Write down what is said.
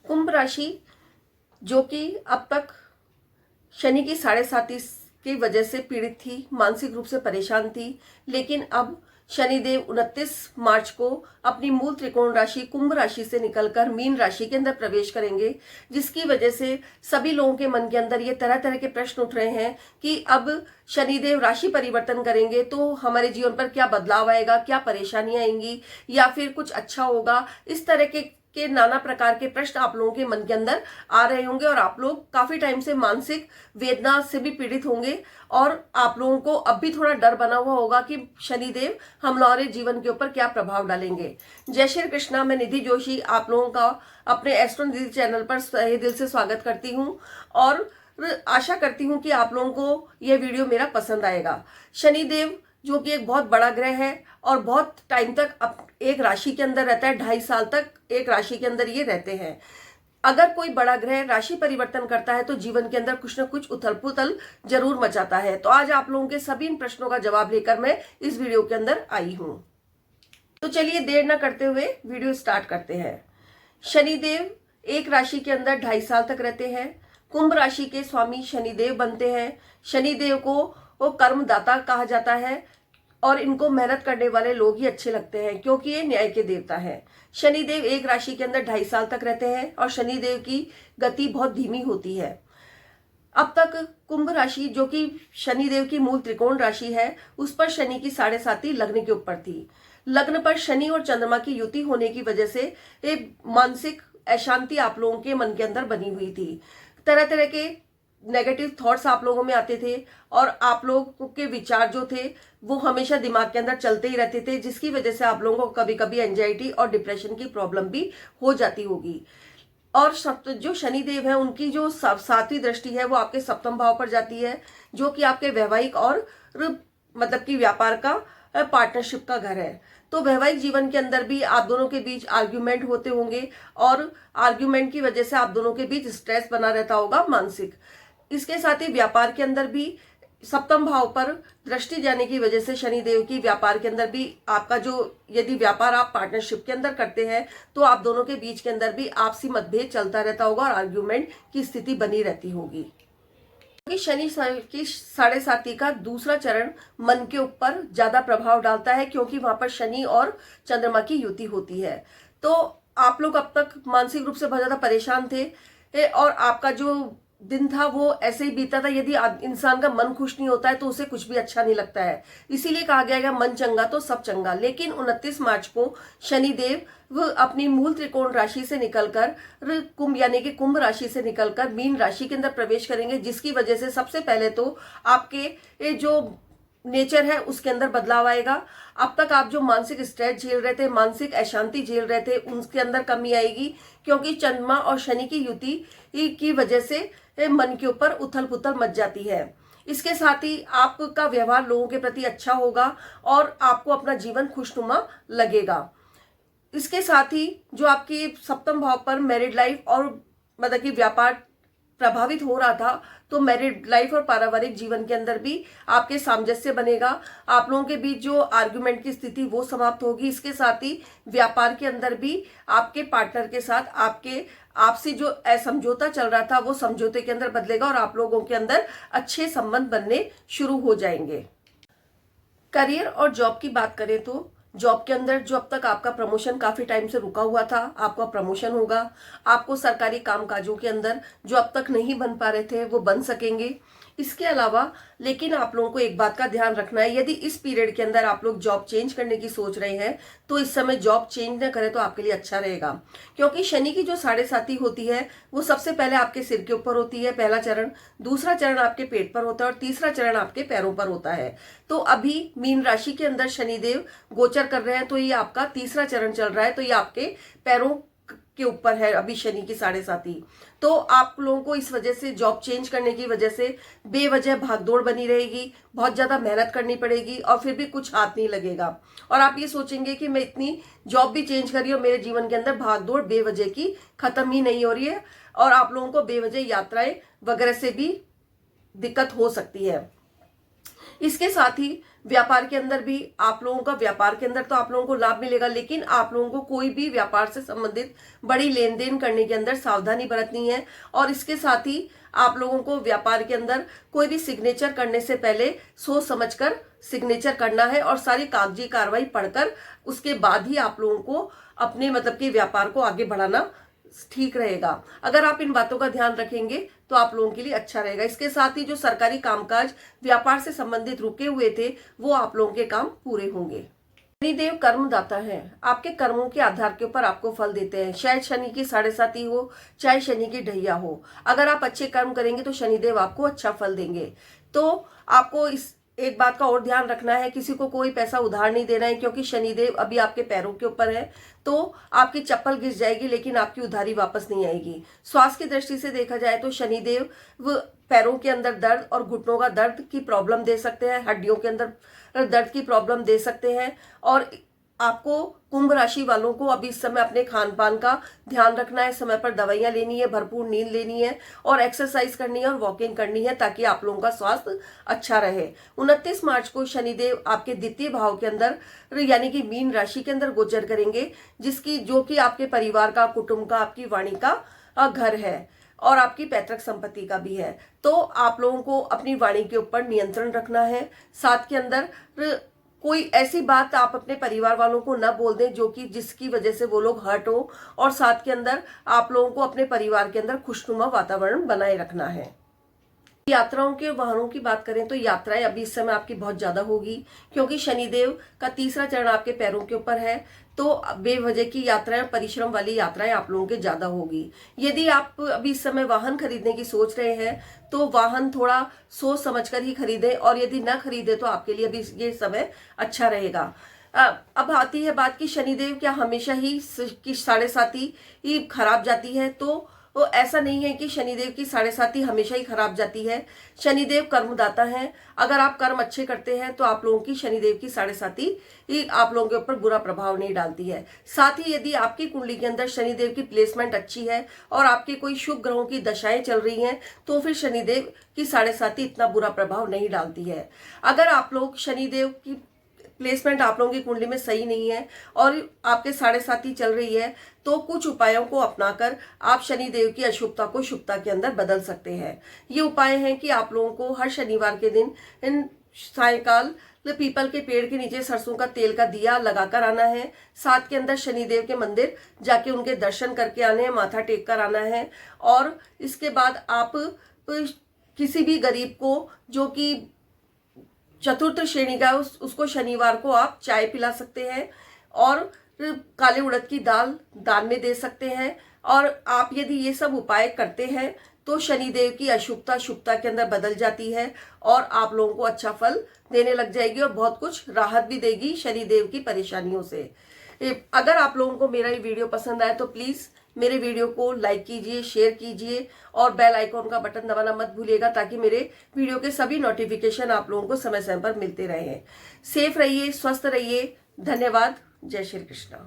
कुंभ राशि जो कि अब तक शनि की 7.5 की वजह से पीड़ित थी, मानसिक रूप से परेशान थी, लेकिन अब शनिदेव 29 मार्च को अपनी मूल त्रिकोण राशि कुंभ राशि से निकलकर मीन राशि के अंदर प्रवेश करेंगे, जिसकी वजह से सभी लोगों के मन के अंदर ये तरह तरह के प्रश्न उठ रहे हैं कि अब शनिदेव राशि परिवर्तन करेंगे तो हमारे जीवन पर क्या बदलाव आएगा, क्या परेशानियां आएंगी या फिर कुछ अच्छा होगा। इस तरह के नाना प्रकार के प्रश्न आप लोगों के मन के अंदर आ रहे होंगे और आप लोग काफी टाइम से मानसिक वेदना से भी पीड़ित होंगे और आप लोगों को अब भी थोड़ा डर बना हुआ होगा कि शनिदेव हम हमारे जीवन के ऊपर क्या प्रभाव डालेंगे। जय श्री कृष्णा, मैं निधि जोशी आप लोगों का अपने एस्ट्रो निधि चैनल पर तहे दिल से स्वागत करती हूँ और आशा करती हूँ कि आप लोगों को यह वीडियो मेरा पसंद आएगा। शनिदेव जो कि एक बहुत बड़ा ग्रह है और बहुत टाइम तक एक राशि के अंदर रहता है, 2.5 साल तक एक राशि के अंदर ये रहते हैं। अगर कोई बड़ा ग्रह राशि परिवर्तन करता है तो जीवन के अंदर कुछ न कुछ उथल पुथल जरूर मचाता है। तो आज आप लोगों के सभी इन प्रश्नों का जवाब लेकर मैं इस वीडियो के अंदर आई हूं। तो चलिए देर न करते हुए वीडियो स्टार्ट करते हैं। शनिदेव एक राशि के अंदर 2.5 साल तक रहते हैं। कुंभ राशि के स्वामी शनिदेव बनते हैं। शनिदेव को वो कर्मदाता कहा जाता है और इनको मेहनत करने वाले लोग ही अच्छे लगते हैं क्योंकि ये न्याय के देवता हैं। शनिदेव एक राशि के अंदर 2.5 साल तक रहते हैं और शनिदेव की गति बहुत धीमी होती है। अब तक कुंभ राशि जो कि शनिदेव की मूल त्रिकोण राशि है, उस पर शनि की 7.5 लग्न के ऊपर थी। लग्न पर शनि और चंद्रमा की युति होने की वजह से एक मानसिक अशांति आप लोगों के मन के अंदर बनी हुई थी। तरह तरह के नेगेटिव थॉट्स आप लोगों में आते थे और आप लोगों के विचार जो थे वो हमेशा दिमाग के अंदर चलते ही रहते थे, जिसकी वजह से आप लोगों को कभी कभी एंजाइटी और डिप्रेशन की प्रॉब्लम भी हो जाती होगी। और जो शनिदेव है उनकी जो 7वीं दृष्टि है वो आपके सप्तम भाव पर जाती है, जो कि आपके वैवाहिक और मतलब कि व्यापार का पार्टनरशिप का घर है। तो वैवाहिक जीवन के अंदर भी आप दोनों के बीच आर्ग्यूमेंट होते होंगे और आर्ग्यूमेंट की वजह से आप दोनों के बीच स्ट्रेस बना रहता होगा मानसिक। इसके साथ ही व्यापार के अंदर भी सप्तम भाव पर दृष्टि जाने की वजह से शनिदेव की व्यापार के अंदर भी आपका जो यदि व्यापार आप पार्टनरशिप के अंदर करते हैं तो आप दोनों के बीच के अंदर भी आपसी मतभेद चलता रहता होगा और आर्ग्यूमेंट की स्थिति बनी रहती होगी। क्योंकि शनि की 7.5 का दूसरा चरण मन के ऊपर ज्यादा प्रभाव डालता है क्योंकि वहां पर शनि और चंद्रमा की युति होती है। तो आप लोग अब तक मानसिक रूप से बहुत ज्यादा परेशान थे और आपका जो दिन था वो ऐसे ही बीता था। यदि इंसान का मन खुश नहीं होता है तो उसे कुछ भी अच्छा नहीं लगता है, इसीलिए कहा गया है मन चंगा तो सब चंगा। लेकिन 29 मार्च को शनिदेव वो अपनी मूल त्रिकोण राशि से निकलकर कुंभ यानी कि कुंभ राशि से निकलकर मीन राशि के अंदर प्रवेश करेंगे, जिसकी वजह से सबसे पहले तो आपके जो नेचर है उसके अंदर बदलाव आएगा। अब तक आप जो मानसिक स्ट्रेस झेल रहे थे, मानसिक अशांति झेल रहे थे, उसके अंदर कमी आएगी क्योंकि चंद्रमा और शनि की युति की वजह से मन के ऊपर उथल पुथल मच जाती है। इसके साथ ही आपका व्यवहार लोगों के प्रति अच्छा होगा और आपको अपना जीवन खुशनुमा लगेगा। इसके साथ ही जो आपकी सप्तम भाव पर मैरिड लाइफ और मतलब कि व्यापार प्रभावित हो रहा था, तो मैरिड लाइफ और पारिवारिक जीवन के अंदर भी आपके सामंजस्य बनेगा। आप लोगों के बीच जो आर्गुमेंट की स्थिति वो समाप्त होगी। इसके साथ ही व्यापार के अंदर भी आपके पार्टनर के साथ आपसी जो असमझौता चल रहा था वो समझौते के अंदर बदलेगा और आप लोगों के अंदर अच्छे संबंध बनने शुरू हो जाएंगे। करियर और जॉब की बात करें तो जॉब के अंदर जो अब तक आपका प्रमोशन काफी टाइम से रुका हुआ था, आपका प्रमोशन होगा। आपको सरकारी कामकाजों के अंदर जो अब तक नहीं बन पा रहे थे वो बन सकेंगे। इसके अलावा लेकिन आप लोगों को एक बात का ध्यान रखना है, यदि इस पीरियड के अंदर आप लोग जॉब चेंज करने की सोच रहे हैं तो इस समय जॉब चेंज न करें तो आपके लिए अच्छा रहेगा, क्योंकि शनि की जो 7.5 होती है वो सबसे पहले आपके सिर के ऊपर होती है, पहला चरण। दूसरा चरण आपके पेट पर होता है और तीसरा चरण आपके पैरों पर होता है। तो अभी मीन राशि के अंदर शनिदेव गोचर कर रहे हैं तो ये आपका तीसरा चरण चल रहा है, तो ये आपके पैरों के ऊपर है अभी शनि की 7.5। तो आप लोगों को इस वजह से जॉब चेंज करने की वजह से बेवजह भागदौड़ बनी रहेगी, बहुत ज्यादा मेहनत करनी पड़ेगी और फिर भी कुछ हाथ नहीं लगेगा। और आप ये सोचेंगे कि मैं इतनी जॉब भी चेंज करी और मेरे जीवन के अंदर भागदौड़ बेवजह की खत्म ही नहीं हो रही है और आप लोगों को बेवजह यात्राएं वगैरह से भी दिक्कत हो सकती है। इसके साथ ही व्यापार के अंदर भी आप लोगों का, व्यापार के अंदर तो आप लोगों को लाभ मिलेगा, लेकिन आप लोगों को कोई भी व्यापार से संबंधित बड़ी लेन देन करने के अंदर सावधानी बरतनी है। और इसके साथ ही आप लोगों को व्यापार के अंदर कोई भी सिग्नेचर करने से पहले सोच समझकर सिग्नेचर करना है और सारी कागजी कार्रवाई पढ़कर उसके बाद ही आप लोगों को अपने मतलब कि व्यापार को आगे बढ़ाना ठीक रहेगा। अगर आप इन बातों का ध्यान रखेंगे तो आप लोगों के लिए अच्छा रहेगा। इसके साथ ही जो सरकारी कामकाज व्यापार से संबंधित रुके हुए थे वो आप लोगों के काम पूरे होंगे। शनिदेव कर्मदाता है, आपके कर्मों के आधार के ऊपर आपको फल देते हैं। शायद शनि की 7.5 हो, चाहे शनि की ढैया हो, अगर आप अच्छे कर्म करेंगे तो शनिदेव आपको अच्छा फल देंगे। तो आपको इस एक बात का और ध्यान रखना है, किसी को कोई पैसा उधार नहीं देना है, क्योंकि शनिदेव अभी आपके पैरों के ऊपर है। तो आपकी चप्पल घिस जाएगी लेकिन आपकी उधारी वापस नहीं आएगी। स्वास्थ्य की दृष्टि से देखा जाए तो शनिदेव पैरों के अंदर दर्द और घुटनों का दर्द की प्रॉब्लम दे सकते हैं, हड्डियों के अंदर दर्द की प्रॉब्लम दे सकते हैं। और आपको कुंभ राशि वालों को अभी इस समय अपने खान पान का ध्यान रखना है, समय पर दवाइयां लेनी है, भरपूर नींद लेनी है और एक्सरसाइज करनी है और वॉकिंग करनी है, ताकि आप लोगों का स्वास्थ्य अच्छा रहे। 29 मार्च को शनिदेव आपके द्वितीय भाव के अंदर यानी कि मीन राशि के अंदर गोचर करेंगे, जो कि आपके परिवार का, कुटुंब का, आपकी वाणी का घर है और आपकी पैतृक संपत्ति का भी है। तो आप लोगों को अपनी वाणी के ऊपर नियंत्रण रखना है। साथ के अंदर कोई ऐसी बात आप अपने परिवार वालों को न बोल दें जो कि जिसकी वजह से वो लोग हर्ट हो। और साथ के अंदर आप लोगों को अपने परिवार के अंदर खुशनुमा वातावरण बनाए रखना है। यात्राओं के वाहनों की बात करें तो यात्राएं अभी इस समय आपकी बहुत ज्यादा होगी, क्योंकि शनिदेव का तीसरा चरण आपके पैरों के ऊपर है। तो बेवजह की यात्राएं, परिश्रम वाली यात्राएं आप लोगों के ज्यादा होगी। यदि आप अभी इस समय वाहन खरीदने की सोच रहे हैं तो वाहन थोड़ा सोच समझकर ही खरीदें, और यदि न खरीदे तो आपके लिए अभी ये समय अच्छा रहेगा। अब आती है बात कि शनिदेव क्या हमेशा ही की 7.5 ही खराब जाती है? तो ऐसा नहीं है कि शनिदेव की 7.5 हमेशा ही खराब जाती है। शनिदेव कर्मदाता हैं, अगर आप कर्म अच्छे करते हैं तो आप लोगों की शनिदेव की 7.5 ही आप लोगों के ऊपर बुरा प्रभाव नहीं डालती है। साथ ही यदि आपकी कुंडली के अंदर शनिदेव की प्लेसमेंट अच्छी है और आपके कोई शुभ ग्रहों की दशाएं चल रही हैं तो फिर शनिदेव की 7.5 इतना बुरा प्रभाव नहीं डालती है। अगर आप लोग शनिदेव की प्लेसमेंट आप लोगों की कुंडली में सही नहीं है और आपके 7.5 चल रही है तो कुछ उपायों को अपनाकर आप शनिदेव की अशुभता को शुभता के अंदर बदल सकते हैं। ये उपाय हैं कि आप लोगों को हर शनिवार के दिन सायंकाल पीपल के पेड़ के नीचे सरसों का तेल का दिया लगाकर आना है। साथ के अंदर शनिदेव के मंदिर जाके उनके दर्शन करके आने हैं, माथा टेक कर आना है। और इसके बाद आप किसी भी गरीब को जो कि चतुर्थ श्रेणी का उसको शनिवार को आप चाय पिला सकते हैं और काले उड़द की दाल दान में दे सकते हैं। और आप यदि ये सब उपाय करते हैं तो शनिदेव की अशुभता शुभता के अंदर बदल जाती है और आप लोगों को अच्छा फल देने लग जाएगी और बहुत कुछ राहत भी देगी शनिदेव की परेशानियों से। अगर आप लोगों को मेरा ये वीडियो पसंद आए तो प्लीज़ मेरे वीडियो को लाइक कीजिए, शेयर कीजिए और बेल आइकॉन का बटन दबाना मत भूलिएगा, ताकि मेरे वीडियो के सभी नोटिफिकेशन आप लोगों को समय समय पर मिलते रहें। सेफ रहिए, स्वस्थ रहिए। धन्यवाद। जय श्री कृष्ण।